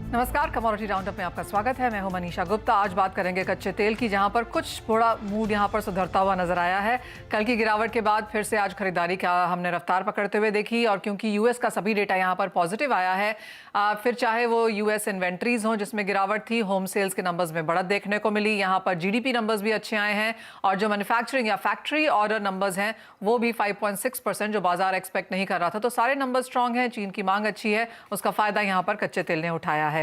नमस्कार, commodity roundup में आपका स्वागत है। मैं हूं मनीषा गुप्ता। आज बात करेंगे कच्चे तेल की, जहां पर कुछ थोड़ा मूड यहां पर सुधरता हुआ नजर आया है। कल की गिरावट के बाद फिर से आज खरीदारी का हमने रफ्तार पकड़ते हुए देखी, और क्योंकि यूएस का सभी डेटा यहां पर पॉजिटिव आया है, फिर चाहे वो यूएस इन्वेंट्रीज हों जिसमें गिरावट थी, होम सेल्स के नंबर्स में बढ़त देखने को मिली, यहाँ पर जीडीपी नंबर्स भी अच्छे आए हैं, और जो मैन्युफैक्चरिंग या फैक्ट्री ऑर्डर नंबर्स हैं वो भी 5.6%, जो बाजार एक्सपेक्ट नहीं कर रहा था। तो सारे नंबर स्ट्रांग हैं, चीन की मांग अच्छी है, उसका फायदा यहाँ पर कच्चे तेल ने उठाया है।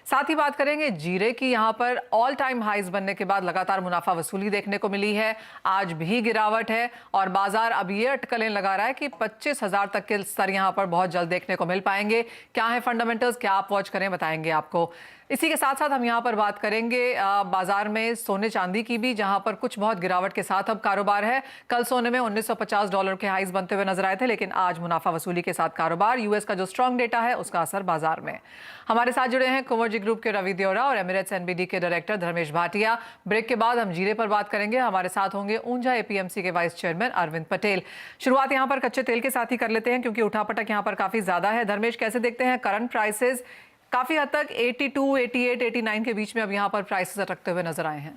साथ ही बात करेंगे जीरे की, यहाँ पर ऑल टाइम हाइज बनने के बाद लगातार मुनाफा वसूली देखने को मिली है। आज भी गिरावट है और बाजार अब ये अटकलें लगा रहा है कि 25,000 तक के स्तर यहाँ पर बहुत जल्द देखने को मिल पाएंगे। क्या है फंडामेंटल्स, क्या आप वॉच करें, बताएंगे आपको। इसी के साथ साथ हम यहाँ पर बात करेंगे बाजार में सोने चांदी की भी, जहां पर कुछ बहुत गिरावट के साथ अब कारोबार है। कल सोने में $1950 के हाइज बनते हुए नजर आए थे, लेकिन आज मुनाफा वसूली के साथ कारोबार। यूएस का जो स्ट्रांग डेटा है उसका असर बाजार में। हमारे साथ जुड़े हैं कुंवरजी ग्रुप के रवि देओरा और एमिरेट्स एनबीडी के डायरेक्टर धर्मेश भाटिया। ब्रेक के बाद हम जीरे पर बात करेंगे। हमारे साथ होंगे ऊंझा एपीएमसी के वाइस चेयरमैन अरविंद पटेल। शुरुआत यहाँ पर कच्चे तेल के साथ ही कर लेते हैं, क्योंकि उठापटक यहाँ पर काफी ज्यादा है। धर्मेश, कैसे देखते हैं करंट प्राइसेस? काफी हद तक 82, 88, 89 के बीच में अब यहाँ पर प्राइसेस अटकते हुए नजर आए हैं।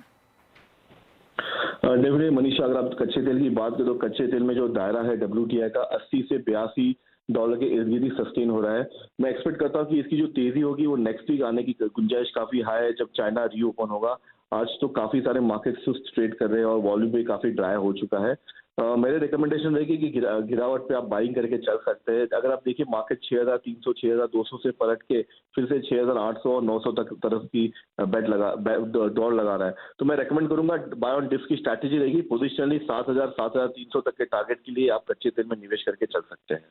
डेफिनेटली मनीषा, अगर आप कच्चे तेल की बात करें तो कच्चे तेल में जो दायरा है WTI का 80 से $82 के इर्द गिर्द सस्टेन हो रहा है। मैं एक्सपेक्ट करता हूँ कि इसकी जो तेजी होगी वो नेक्स्ट वीक आने की गुंजाइश काफी हाई है, जब चाइना रीओपन होगा। आज तो काफी सारे मार्केट सुस्त ट्रेड कर रहे हैं और वॉल्यूम भी काफी ड्राई हो चुका है। मेरे रिकमेंडेशन रहेगी कि गिरावट पे आप बाइंग करके चल सकते हैं। अगर आप देखिए मार्केट 6,300 6,200 से पलट के फिर से 6,800 और 900 तक तरफ की दौड़ लगा रहा है, तो मैं रेकमेंड करूंगा बाय ऑन डिप्स की स्ट्रैटेजी रहेगी। पोजिशनली 7,000 7,300 तक के टारगेट के लिए आप कच्चे तेल में निवेश करके चल सकते हैं।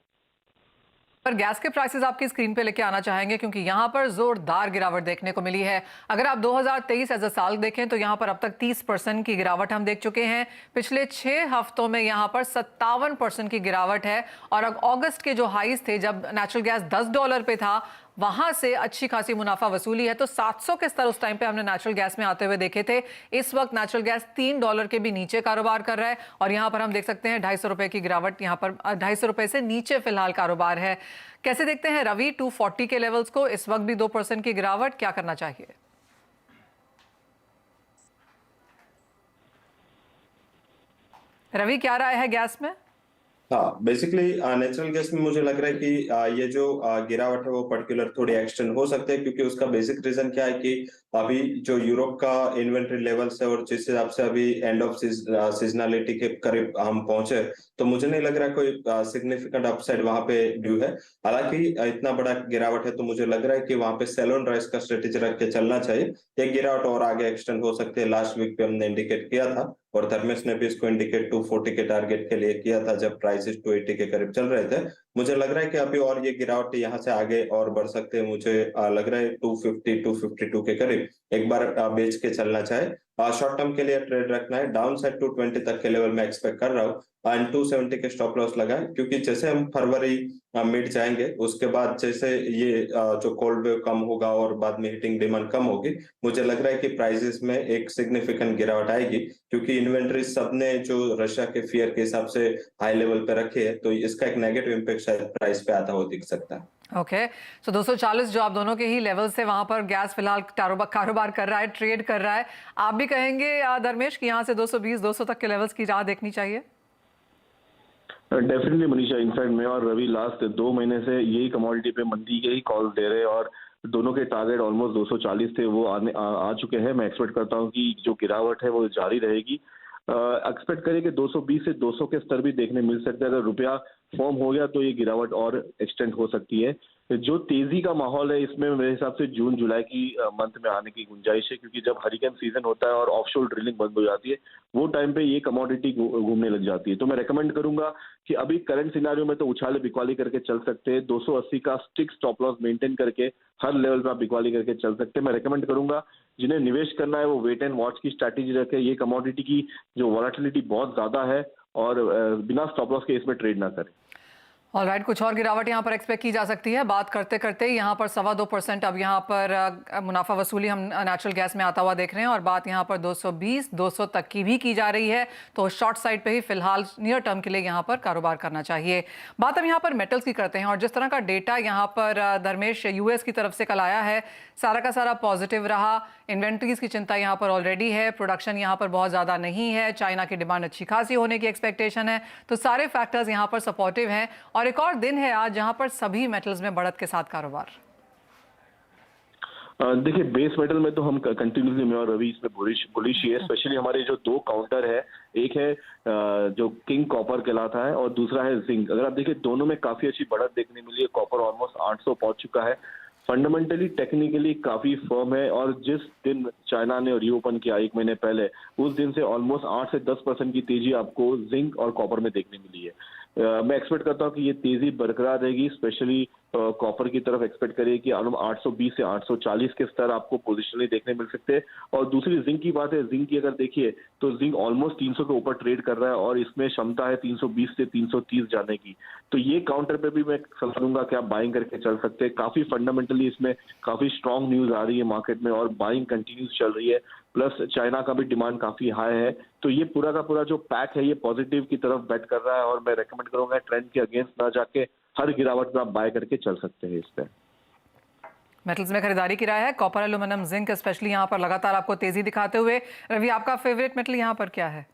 पर गैस के प्राइसेस आपकी स्क्रीन पे लेके आना चाहेंगे, क्योंकि यहाँ पर जोरदार गिरावट देखने को मिली है। अगर आप 2023 एज अ साल देखें तो यहाँ पर अब तक 30% की गिरावट हम देख चुके हैं। पिछले 6 हफ्तों में यहाँ पर 57% की गिरावट है, और अब अगस्त के जो हाईज थे, जब नेचुरल गैस $10 पे था, वहां से अच्छी खासी मुनाफा वसूली है। तो 700 के स्तर उस टाइम पे हमने नेचुरल गैस में आते हुए देखे थे। इस वक्त नेचुरल गैस $3 के भी नीचे कारोबार कर रहा है, और यहां पर हम देख सकते हैं 250 रुपए की गिरावट, यहां पर 250 रुपए से नीचे फिलहाल कारोबार है। कैसे देखते हैं रवि 240 के लेवल्स को? इस वक्त भी 2% की गिरावट, क्या करना चाहिए? रवि, क्या राय है गैस में? हाँ, बेसिकली नेचुरल गैस में मुझे लग रहा है कि ये जो गिरावट है वो पर्टिकुलर थोड़ी एक्सटेंड हो सकते हैं, क्योंकि उसका बेसिक रीजन क्या है कि अभी जो यूरोप का इन्वेंट्री लेवल्स है और जिस हिसाब से अभी एंड ऑफ सीजनलिटी के करीब हम पहुंचे, तो मुझे नहीं लग रहा कोई सिग्निफिकेंट अपसाइड वहां पे ड्यू है। हालांकि इतना बड़ा गिरावट है तो मुझे लग रहा है कि वहां पे सेल ऑन राइज का स्ट्रेटेजी रख के चलना चाहिए। ये गिरावट और आगे एक्सटेंड हो सकती है। लास्ट वीक पे हमने इंडिकेट किया था, और धर्मेश ने भी इसको इंडिकेट 240 के टारगेट के लिए किया था जब प्राइसेस 280 के करीब चल रहे थे। मुझे लग रहा है कि अभी और ये गिरावट यहाँ से आगे और बढ़ सकते हैं। मुझे लग रहा है 250 252 के करीब एक बार बेच के चलना चाहे। शॉर्ट टर्म के लिए ट्रेड रखना है। डाउन साइड 220 तक के लेवल में एक्सपेक्ट कर रहा हूँ, एंड 270 के स्टॉप लॉस लगाए, क्योंकि जैसे हम फरवरी मिड जाएंगे उसके बाद जैसे ये जो कोल्ड वेव कम होगा और बाद में हीटिंग डिमांड कम होगी, मुझे लग रहा है कि प्राइसेस में एक सिग्निफिकेंट गिरावट आएगी, क्योंकि इन्वेंट्री सबने जो रशिया के फियर के हिसाब से हाई लेवल पे रखी है, तो इसका एक नेगेटिव इम्पैक्ट शायद प्राइस पे आता हुआ दिख सकता है। ओके, सो 240 जो आप दोनों के ही लेवल से वहां पर गैस फिलहाल कारोबार कर रहा है, ट्रेड कर रहा है। आप भी कहेंगे धर्मेश कि यहाँ से 220 200 तक के लेवल्स की राह देखनी चाहिए? डेफिनेटली मनीषा, इनफैक्ट मैं और रवि लास्ट 2 महीने से यही कमोडिटी पे मंदी के ही कॉल दे रहे हैं, और दोनों के टारगेट ऑलमोस्ट 240 थे, वो आ चुके हैं। मैं एक्सपेक्ट करता हूँ कि जो गिरावट है वो जारी रहेगी। एक्सपेक्ट करें कि 220 से 200 के स्तर भी देखने मिल सकते हैं। अगर रुपया फॉर्म हो गया तो ये गिरावट और एक्सटेंड हो सकती है। जो तेजी का माहौल है इसमें मेरे हिसाब से जून जुलाई की मंथ में आने की गुंजाइश है, क्योंकि जब हरिकेन सीजन होता है और ऑफशोर ड्रिलिंग बंद हो जाती है, वो टाइम पे ये कमोडिटी घूमने लग जाती है। तो मैं रेकमेंड करूंगा कि अभी करंट सिनारियो में तो उछाले बिकवाली करके चल सकते हैं। 280 का स्टिक स्टॉप लॉस मेंटेन करके हर लेवल पे आप बिकवाली करके चल सकते हैं। मैं रेकमेंड करूंगा जिन्हें निवेश करना है वो वेट एंड वॉच की स्ट्रैटेजी रखे। ये कमोडिटी की जो वॉलेटिलिटी बहुत ज्यादा है, और बिना स्टॉप लॉस के इसमें ट्रेड ना करें। ऑलराइट, कुछ और गिरावट यहाँ पर एक्सपेक्ट की जा सकती है। बात करते करते यहाँ पर 2.25% अब यहाँ पर मुनाफा वसूली हम नेचुरल गैस में आता हुआ देख रहे हैं और बात यहाँ पर 220 200 तक की भी की जा रही है। तो शॉर्ट साइड पे ही फिलहाल नियर टर्म के लिए यहाँ पर कारोबार करना चाहिए। बात अब यहाँ पर मेटल्स की करते हैं और जिस तरह का डेटा यहाँ पर धर्मेश यूएस की तरफ से कल आया है, सारा का सारा पॉजिटिव रहा। इन्वेंट्रीज की चिंता यहाँ पर ऑलरेडी है, प्रोडक्शन यहाँ पर बहुत ज़्यादा नहीं है, चाइना की डिमांड अच्छी खासी होने की एक्सपेक्टेशन है। तो सारे फैक्टर्स यहाँ पर सपोर्टिव हैं और एक और दिन है आज जहां पर सभी मेटल्स में बढ़त के साथ कारोबार। देखिए, बेस मेटल में तो हम कंटिन्यूसली, मैं और रवि इसमें बुलिश ही है। स्पेशली हमारे जो दो काउंटर है, एक है जो किंग कॉपर कहलाता है और दूसरा है जिंक। अगर आप देखिए दोनों में काफी अच्छी बढ़त देखने मिली है। कॉपर ऑलमोस्ट 800 पहुंच चुका है। फंडामेंटली टेक्निकली काफी फर्म है और जिस दिन चाइना ने रीओपन किया 1 महीने पहले, उस दिन से ऑलमोस्ट 8 से 10% की तेजी आपको जिंक और कॉपर में देखने मिली है। मैं एक्सपेक्ट करता हूँ कि ये तेजी बरकरार रहेगी। स्पेशली कॉपर की तरफ एक्सपेक्ट करिए कि 820 से 840 के स्तर आपको पोजिशनली देखने मिल सकते हैं। और दूसरी जिंक की बात है, जिंक की अगर देखिए तो जिंक ऑलमोस्ट 300 के ऊपर ट्रेड कर रहा है और इसमें क्षमता है 320 से 330 जाने की। तो ये काउंटर पे भी मैं सलाह दूंगा कि आप बाइंग करके चल सकते हैं। काफी फंडामेंटली इसमें काफी स्ट्रॉन्ग न्यूज आ रही है मार्केट में और बाइंग कंटिन्यूज चल रही है। प्लस चाइना का भी डिमांड काफी हाई है। तो ये पूरा का पूरा जो पैक है ये पॉजिटिव की तरफ बेट कर रहा है और मैं रेकमेंड करूंगा ट्रेंड के अगेंस्ट ना जाके हर गिरावट में आप बाय करके चल सकते हैं। इस पे मेटल्स में खरीदारी की राय है, कॉपर, एल्यूमिनियम, जिंक स्पेशली यहाँ पर लगातार आपको तेजी दिखाते हुए। रवि, आपका फेवरेट मेटल यहाँ पर क्या है?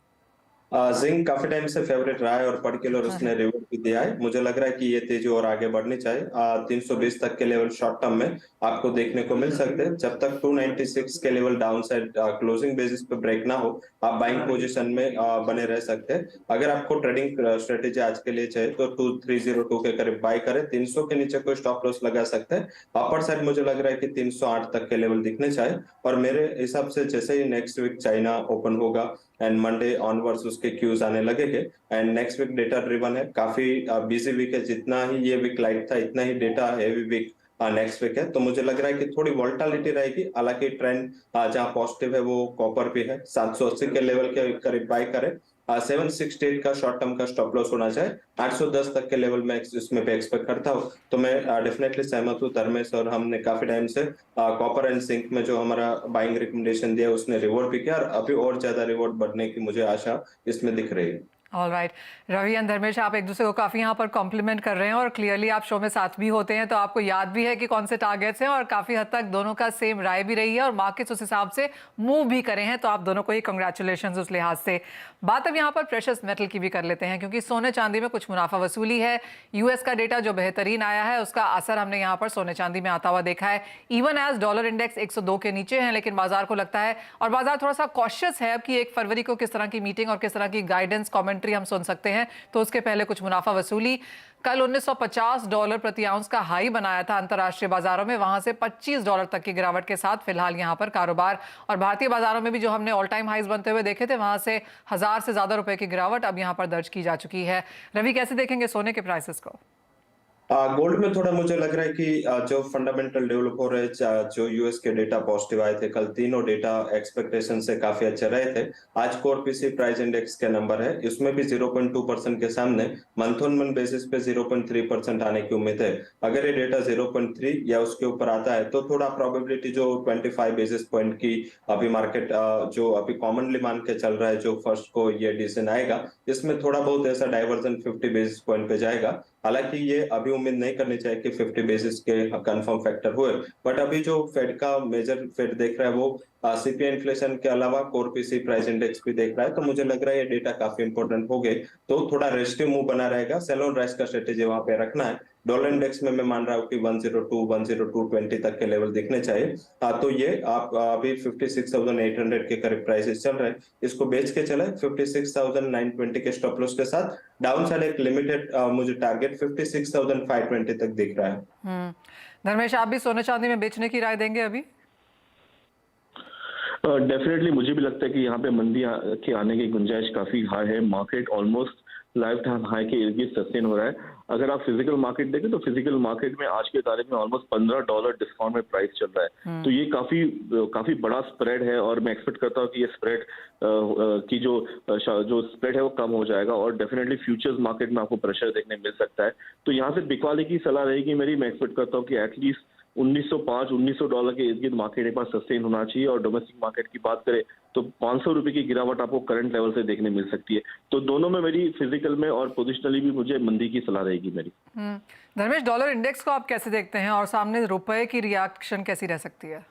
जिंक काफी टाइम से फेवरेट रहा है और पर्टिकुलर उसने रिवॉर्ड भी दिया है। मुझे लग रहा है कि ये तेजी और आगे बढ़नी चाहिए। 320 तक के लेवल शॉर्ट टर्म में आपको देखने को मिल सकते हैं। जब तक 296 के level down side closing basis पे ब्रेक ना हो, आप बाइंग पोजीशन में बने रह सकते हैं। अगर आपको ट्रेडिंग स्ट्रेटेजी आज के लिए चाहिए तो 2302 के करीब बाय करें। 300 के नीचे कोई स्टॉप लॉस लगा सकते हैं। अपर साइड मुझे लग रहा है कि 308 तक के लेवल दिखने चाहिए और मेरे हिसाब से जैसे ही नेक्स्ट वीक चाइना ओपन होगा एंड मंडे ऑनवर्ड्स उसके क्यूज आने लगेंगे and next week data driven है। काफी बिजी वीक है। जितना ही ये वीक लाइट था इतना ही data heavy week next week है। तो मुझे लग रहा है कि थोड़ी वोलेटिलिटी रहेगी। हालांकि ट्रेंड जहां पॉजिटिव है वो कॉपर पे है। 780 के लेवल के करीब बाय करें। 768 का शॉर्ट टर्म का स्टॉप लॉस होना चाहिए। 810 तक के लेवल में इसमें पे एक्सपेक्ट करता हूँ। तो मैं डेफिनेटली सहमत हूँ धर्मेश और हमने काफी टाइम से कॉपर एंड जिंक में जो हमारा बाइंग रिकमेंडेशन दिया उसने रिवॉर्ड भी किया और अभी और ज्यादा रिवॉर्ड बढ़ने की मुझे आशा इसमें दिख रही है। ऑलराइट, रवि एंड धर्मेश, आप एक दूसरे को काफ़ी यहाँ पर कॉम्प्लीमेंट कर रहे हैं और क्लियरली आप शो में साथ भी होते हैं तो आपको याद भी है कि कौन से टारगेट्स हैं और काफ़ी हद तक दोनों का सेम राय भी रही है और मार्केट्स उस हिसाब से मूव भी करे हैं। तो आप दोनों को ही कंग्रेचुलेशंस उस लिहाज से। बात अब यहाँ पर प्रेशस मेटल की भी कर लेते हैं क्योंकि सोने चांदी में कुछ मुनाफा वसूली है। यूएस का डेटा जो बेहतरीन आया है उसका असर हमने यहाँ पर सोने चांदी में आता हुआ देखा है। इवन एज डॉलर इंडेक्स 102 के नीचे है, लेकिन बाजार को लगता है और बाजार थोड़ा सा कॉशियस है अब कि 1 फरवरी को किस तरह की मीटिंग और किस तरह की गाइडेंस कमेंट्री हम सुन सकते हैं। तो उसके पहले कुछ मुनाफा वसूली। कल $1950 प्रति आउंस का हाई बनाया था अंतरराष्ट्रीय बाजारों में, वहां से $25 तक की गिरावट के साथ फिलहाल यहां पर कारोबार। और भारतीय बाजारों में भी जो हमने ऑल टाइम हाईज बनते हुए देखे थे वहां से 1000 से ज्यादा रुपए की गिरावट अब यहां पर दर्ज की जा चुकी है। रवि, कैसे देखेंगे सोने के प्राइसेस को? गोल्ड में थोड़ा मुझे लग रहा है कि जो फंडामेंटल डेवलप हो रहे हैं, जो यूएस के डेटा पॉजिटिव आए थे कल, तीनों डेटा एक्सपेक्टेशन से काफी अच्छे रहे थे। आज कोर पीसी प्राइस इंडेक्स के नंबर है, इसमें भी 0.2% के सामने मंथ ऑन मंथ बेसिस पे 0.3% आने की उम्मीद है। अगर ये डेटा 0.3 या उसके ऊपर आता है तो थोड़ा प्रोबेबिलिटी जो 25 बेसिस पॉइंट की अभी मार्केट जो अभी कॉमनली मान के चल रहा है जो फर्स्ट को ये डिसीजन आएगा, इसमें थोड़ा बहुत ऐसा डाइवर्जन 50 बेसिस पॉइंट पे जाएगा। हालांकि ये अभी उम्मीद नहीं करनी चाहिए कि 50 बेसिस के कंफर्म फैक्टर हुए, बट अभी जो फेड का मेजर फेड देख रहा है वो सीपीआई इन्फ्लेशन के अलावा कोर पीसी प्राइस इंडेक्स भी देख रहा है। तो मुझे लग रहा है ये डेटा काफी इंपॉर्टेंट हो गए तो थोड़ा रेस्टिव मूव बना रहेगा। सेल ऑन राइज का स्ट्रेटेजी वहां पे रखना है। डॉलर इंडेक्स में मैं मान रहा हूँ कि 102-102.20 तक के लेवल दिखने चाहिए। तो ये आप अभी 56,800 के करीब प्राइसेस चल रहे हैं, इसको बेच के चले 56,920 के स्टॉप लॉस के साथ। डाउन साइड एक लिमिटेड मुझे टारगेट 56,520 तक दिख रहा है। धर्मेश, आप भी सोने चांदी में बेचने की राय देंगे अभी? डेफिनेटली मुझे भी लगता है कि यहाँ पे मंदी के आने की गुंजाइश काफी हाई है। Market almost life time high के इर्द गिर्द सस्टेन हो रहा है। अगर आप फिजिकल मार्केट देखें तो फिजिकल मार्केट में आज के तारीख में ऑलमोस्ट $15 डिस्काउंट में प्राइस चल रहा है। तो ये काफी बड़ा स्प्रेड है और मैं एक्सपेक्ट करता हूँ कि ये स्प्रेड की जो स्प्रेड है वो कम हो जाएगा और डेफिनेटली फ्यूचर्स मार्केट में आपको प्रेशर देखने मिल सकता है। तो यहाँ से बिकवाली की सलाह रहेगी मेरी, मैं एक्सपेक्ट करता हूँ कि एटलीस्ट $1900 के इर्द गिर्द मार्केट एक बार सस्टेन होना चाहिए और डोमेस्टिक मार्केट की बात करें तो ₹500 की गिरावट आपको करंट लेवल से देखने मिल सकती है। तो दोनों में मेरी फिजिकल में और पोजिशनली भी मुझे मंदी की सलाह रहेगी मेरी। धर्मेश, डॉलर इंडेक्स को आप कैसे देखते हैं और सामने रुपए की रिएक्शन कैसी रह सकती है?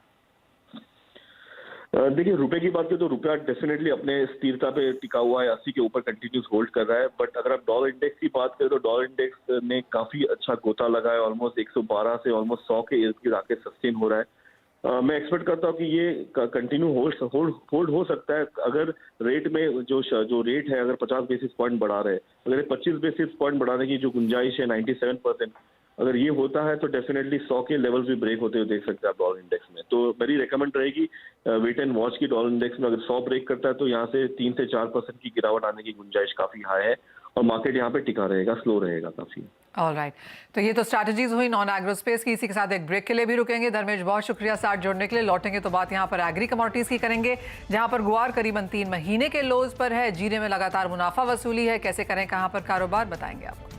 देखिए, रुपए की बात करें तो रुपया डेफिनेटली अपने स्थिरता पे टिका हुआ है, 80 के ऊपर कंटिन्यूस होल्ड कर रहा है। बट अगर आप डॉलर इंडेक्स की बात करें तो डॉलर इंडेक्स ने काफी अच्छा गोता लगा है, ऑलमोस्ट 112 से ऑलमोस्ट 100 के इर्द गिर्द आके सस्टेन हो रहा है। मैं एक्सपेक्ट करता हूँ कि ये कंटिन्यू होल्ड हो सकता है अगर रेट में जो रेट है अगर 50 बेसिस पॉइंट बढ़ा रहे, अगर 25 बेसिस पॉइंट बढ़ाने की जो गुंजाइश है 97%, अगर ये होता है तो डेफिनेटली 100 के लेवल्स भी ब्रेक होते हुए देख सकते हैं आप डॉलर इंडेक्स में। तो मेरी रेकमेंड रहेगी वेट एंड वॉच की डॉलर इंडेक्स में। अगर 100 ब्रेक करता है तो यहाँ से 3 से 4% की गिरावट आने की गुंजाइश काफी हाई है और मार्केट यहाँ पे टिका रहेगा, स्लो रहेगा काफी। ऑलराइट, तो ये तो स्ट्रैटेजीज हुई नॉन एग्रो स्पेस की। इसी के साथ एक ब्रेक के लिए भी रुकेंगे। धर्मेश, बहुत शुक्रिया साथ जुड़ने के लिए। लौटेंगे तो बात यहाँ पर एग्री कमोडिटीज की करेंगे, जहाँ पर गुआर करीबन 3 महीने के लोज पर है, जीरे में लगातार मुनाफा वसूली है। कैसे करें, कहाँ पर कारोबार, बताएंगे आपको।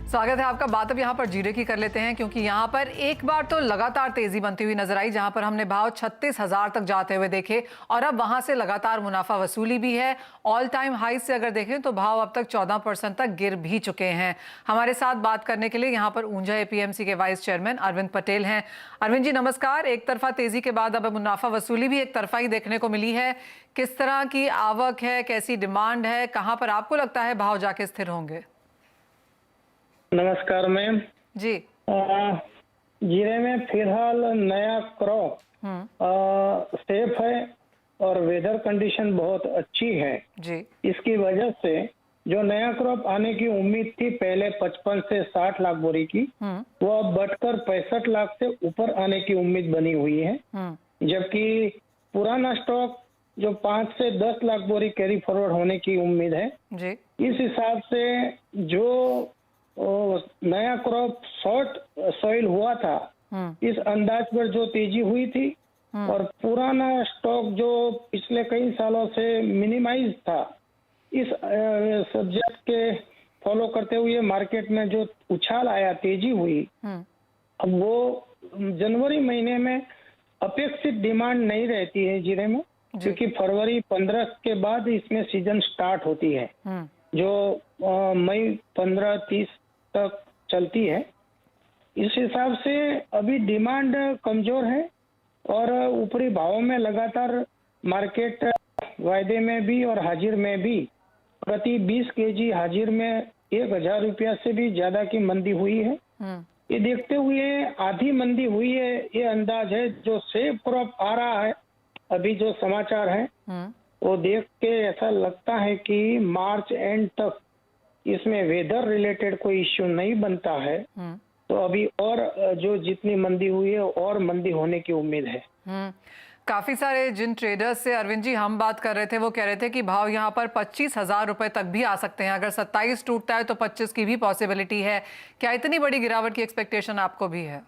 स्वागत है आपका। बात अब यहाँ पर जीरे की कर लेते हैं, क्योंकि यहाँ पर एक बार तो लगातार तेजी बनती हुई नजर आई, जहाँ पर हमने भाव 36,000 तक जाते हुए देखे और अब वहां से लगातार मुनाफा वसूली भी है। ऑल टाइम हाई से अगर देखें तो भाव अब तक 14% तक गिर भी चुके हैं। हमारे साथ बात करने के लिए यहाँ पर ऊंझा एपीएमसी के वाइस चेयरमैन अरविंद पटेल हैं। अरविंद जी नमस्कार। एक तरफा तेजी के बाद अब मुनाफा वसूली भी एक तरफा ही देखने को मिली है। किस तरह की आवक है, कैसी डिमांड है, कहाँ पर आपको लगता है भाव जाके स्थिर होंगे? नमस्कार मैम जी। जीरे में फिलहाल नया क्रॉप सेफ है और वेदर कंडीशन बहुत अच्छी है जी। इसकी वजह से जो नया क्रॉप आने की उम्मीद थी पहले 55 से 60 लाख बोरी की, वो अब बढ़कर 65 लाख से ऊपर आने की उम्मीद बनी हुई है। जबकि पुराना स्टॉक जो 5 से 10 लाख बोरी कैरी फॉरवर्ड होने की उम्मीद है जी। इस हिसाब से जो नया क्रॉप शॉर्ट सॉइल हुआ था, इस अंदाज पर जो तेजी हुई थी और पुराना स्टॉक जो पिछले कई सालों से मिनिमाइज था, इस सब्जेक्ट के फॉलो करते हुए मार्केट में जो उछाल आया, तेजी हुई, अब वो जनवरी महीने में अपेक्षित डिमांड नहीं रहती है जीरे में, क्योंकि फरवरी 15 के बाद इसमें सीजन स्टार्ट होती है जो मई 15-30 तक चलती है। इस हिसाब से अभी डिमांड कमजोर है और ऊपरी भावों में लगातार मार्केट वायदे में भी और हाजिर में भी प्रति 20 केजी हाजिर में 1,000 रुपया से भी ज्यादा की मंदी हुई है। ये देखते हुए आधी मंदी हुई है, ये अंदाज है। जो सेफ क्रॉप आ रहा है, अभी जो समाचार है वो देख के ऐसा लगता है कि मार्च एंड तक इसमें वेदर रिलेटेड कोई इश्यू नहीं बनता है, तो अभी और जो जितनी मंदी हुई है और मंदी होने की उम्मीद है। काफी सारे जिन ट्रेडर्स से अरविंद जी हम बात कर रहे थे वो कह रहे थे कि भाव यहाँ पर 25,000 रुपए तक भी आ सकते हैं। अगर 27 टूटता है तो 25 की भी पॉसिबिलिटी है। क्या इतनी बड़ी गिरावट की एक्सपेक्टेशन आपको भी है?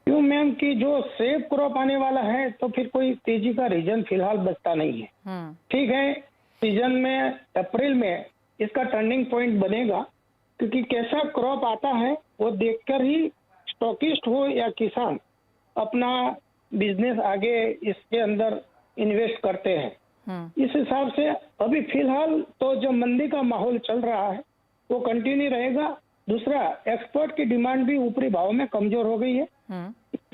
क्यों मैम, कि जो सेफ क्रॉप आने वाला है तो फिर कोई तेजी का रीजन फिलहाल बचता नहीं है। ठीक है, सीजन में अप्रैल में इसका टर्निंग पॉइंट बनेगा, क्योंकि कैसा क्रॉप आता है वो देखकर ही स्टॉकिस्ट हो या किसान अपना बिजनेस आगे इसके अंदर इन्वेस्ट करते हैं। इस हिसाब से अभी फिलहाल तो जो मंदी का माहौल चल रहा है वो कंटिन्यू रहेगा। दूसरा, एक्सपोर्ट की डिमांड भी ऊपरी भाव में कमजोर हो गई है।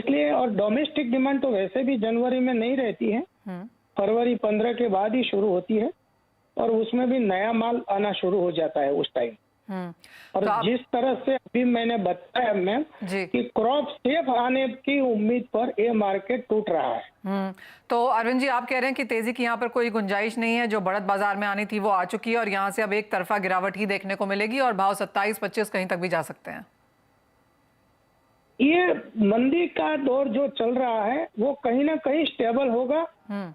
इसलिए, और डोमेस्टिक डिमांड तो वैसे भी जनवरी में नहीं रहती है, फरवरी 15 के बाद ही शुरू होती है, और उसमें भी नया माल आना शुरू हो जाता है उस टाइम। और तो जिस तरह से अभी मैंने बताया मैम जी कि क्रॉप सेफ आने की उम्मीद पर ये मार्केट टूट रहा है। तो अरविंद जी, आप कह रहे हैं कि तेजी की यहाँ पर कोई गुंजाइश नहीं है, जो बढ़त बाजार में आनी थी वो आ चुकी है और यहाँ से अब एक तरफा गिरावट ही देखने को मिलेगी और भाव 27-25 कहीं तक भी जा सकते हैं। ये मंदी का दौर जो चल रहा है वो कहीं ना कहीं स्टेबल होगा,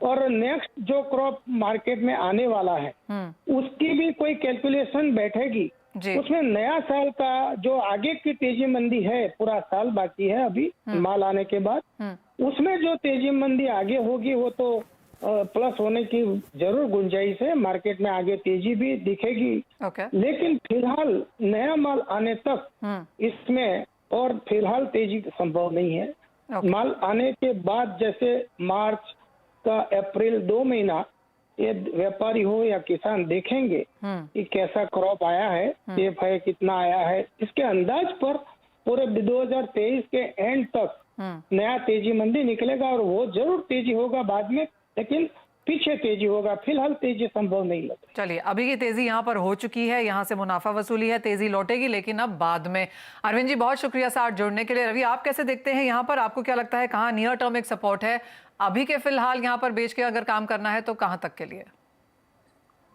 और नेक्स्ट जो क्रॉप मार्केट में आने वाला है उसकी भी कोई कैलकुलेशन बैठेगी। उसमें नया साल का जो आगे की तेजी मंदी है, पूरा साल बाकी है अभी माल आने के बाद, उसमें जो तेजी मंदी आगे होगी वो तो प्लस होने की जरूर गुंजाइश है, मार्केट में आगे तेजी भी दिखेगी। लेकिन फिलहाल नया माल आने तक इसमें और फिलहाल तेजी संभव नहीं है। माल आने के बाद जैसे मार्च का अप्रैल 2 महीना ये व्यापारी हो या किसान देखेंगे कि कैसा क्रॉप आया है, सेफ है, कितना आया है, इसके अंदाज पर पूरे 2023 के एंड तक नया तेजी मंदी निकलेगा, और वो जरूर तेजी होगा बाद में, लेकिन पीछे तेजी होगा, फिलहाल तेजी संभव नहीं लगती। चलिए, अभी की तेजी यहाँ पर हो चुकी है, यहाँ से मुनाफा वसूली है, तेजी लौटेगी लेकिन अब बाद में। अरविंद जी, बहुत शुक्रिया साथ जुड़ने के लिए। रवि, आप कैसे देखते हैं यहाँ पर, आपको क्या लगता है कहाँ नियर टर्म एक सपोर्ट है अभी के फिलहाल यहाँ पर बेच के अगर काम करना है तो कहाँ तक के लिए?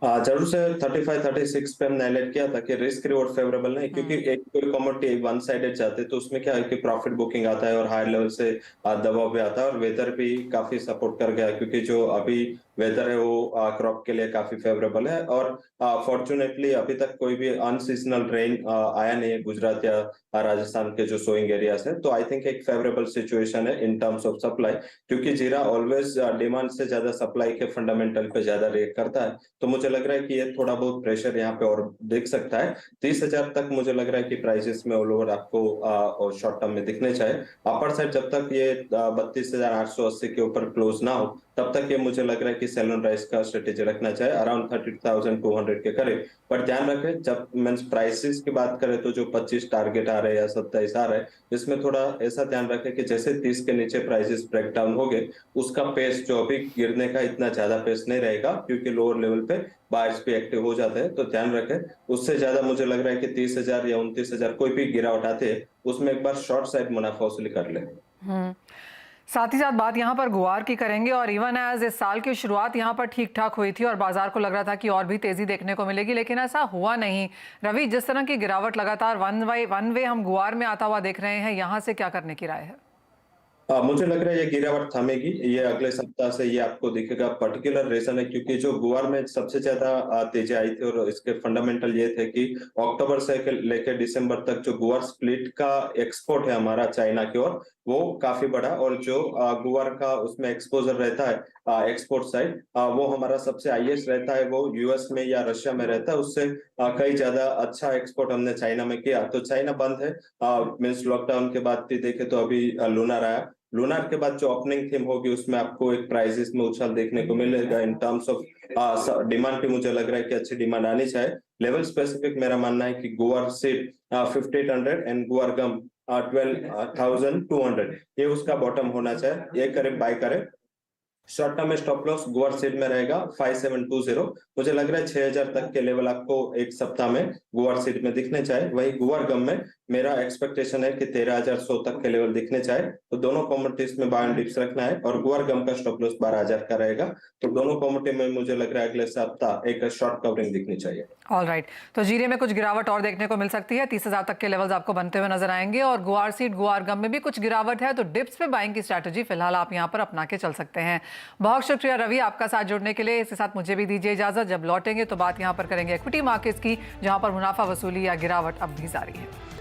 जरूर से 35-36 पे हमने हाईलाइट किया था कि रिस्क रिवॉर्ड फेवरेबल नहीं, क्योंकि एक कोई कमोडिटी वन साइडेड जाते हैं तो उसमें क्या है कि प्रॉफिट बुकिंग आता है और हाई लेवल से दबाव भी आता है, और वेदर भी काफी सपोर्ट कर गया, क्योंकि जो अभी वेदर है वो क्रॉप के लिए काफी फेवरेबल है। और फॉर्चुनेटली अभी तक कोई भी अनसीजनल रेन आया नहीं है गुजरात या राजस्थान के जो सोइंग एरियाज है, तो आई थिंक एक फेवरेबल सिचुएशन है इन टर्म्स ऑफ सप्लाई, क्योंकि जीरा ऑलवेज डिमांड से ज्यादा सप्लाई के फंडामेंटल पे ज्यादा रिएक्ट करता है। तो मुझे लग रहा है कि ये थोड़ा बहुत प्रेशर यहाँ पे और देख सकता है। 30,000 तक मुझे लग रहा है कि प्राइसेस में ऑल ओवर आपको शॉर्ट टर्म में दिखने चाहिए। अपर साइड जब तक ये 32,880 के ऊपर क्लोज ना हो तब तक ये मुझे लग रहा है कि सेल ऑन राइज का स्ट्रेटेजी रखना चाहिए अराउंड 30,200 के करीब। पर ध्यान रखें, जब मींस प्राइसेस की बात करें तो जो 25 टारगेट आ रहे हैं या 27 आ रहे हैं, इसमें थोड़ा ऐसा ध्यान रखें कि जैसे 30 के नीचे प्राइसेस ब्रेक डाउन हो गए, उसका पेस जो अभी गिरने का इतना ज्यादा पेस नहीं रहेगा, क्योंकि लोअर लेवल पे बायर्स भी एक्टिव हो जाते हैं। तो ध्यान रखें, उससे ज्यादा मुझे लग रहा है कि 30,000 या 29,000 कोई भी गिरावट आते हैं उसमें एक बार शॉर्ट साइड मुनाफा वसूली कर ले। साथ ही साथ बात यहाँ पर गुआर की करेंगे, और इवन एज इस साल की शुरुआत यहाँ पर ठीक ठाक हुई थी और बाजार को लग रहा था कि और भी तेजी देखने को मिलेगी, लेकिन ऐसा हुआ नहीं। रवि, जिस तरह की गिरावट लगातार वन वे हम गुआर में आता हुआ देख रहे हैं, यहाँ से क्या करने की राय है? मुझे लग रहा है ये गिरावट थमेगी, ये अगले सप्ताह से ये आपको दिखेगा। पर्टिकुलर रीजन है क्योंकि जो गुआर में सबसे ज्यादा तेजी आई थी, और इसके फंडामेंटल ये थे कि अक्टूबर से लेकर दिसंबर तक जो गुआर स्प्लिट का एक्सपोर्ट है हमारा चाइना की ओर, वो काफी बड़ा, और जो गुआर का उसमें एक्सपोजर रहता है एक्सपोर्ट साइड, वो हमारा सबसे हाईएस्ट रहता है, वो यूएस में या रशिया में रहता है, उससे कई ज्यादा अच्छा एक्सपोर्ट हमने चाइना में किया। तो चाइना बंद है, मीन्स लॉकडाउन के बाद भी देखे तो अभी लूनार आया, लूनार के बाद जो ओपनिंग थीम होगी उसमें आपको एक प्राइसेस में उछाल देखने को मिलेगा। इन टर्म्स ऑफ डिमांड पे मुझे लग रहा है कि अच्छी डिमांड आनी चाहिए। लेवल स्पेसिफिक मेरा मानना है कि गुआर सीड 5800 एंड गुआर गम 12,200 ये उसका बॉटम होना चाहिए, ये करीब बाय करें। शॉर्ट टर्म में स्टॉप लॉस गुआर सीड में रहेगा 5720। मुझे लग रहा है 6,000 तक के लेवल आपको एक सप्ताह में गुआर सीड में दिखने चाहिए। वही गुआर गम में मेरा एक्सपेक्टेशन है कि 13,100 तक के लेवल दिखने चाहिए। तो दोनों कमोडिटीज में बाय एंड डिप्स रखना है, और गुआर गम का स्टॉप लॉस 12,000 का रहेगा। तो दोनों कमोडिटी में मुझे लग रहा है अगले सप्ताह एक शॉर्ट कवरिंग दिखनी चाहिए। ऑलराइट, तो जीरे में कुछ गिरावट और देखने को मिल सकती है, 30,000 तक के लेवल्स आपको बनते हुए नजर आएंगे, और गुआर सीड गुआर गम में भी कुछ गिरावट है, तो डिप्स पे बाइंग की स्ट्रैटेजी फिलहाल आप यहाँ पर अपना के चल सकते हैं। बहुत शुक्रिया रवि आपका साथ जुड़ने के लिए। इसके साथ मुझे भी दीजिए इजाजत। जब लौटेंगे तो बात यहाँ पर करेंगे इक्विटी मार्केट्स की, जहाँ पर मुनाफा वसूली या गिरावट अब भी जारी है।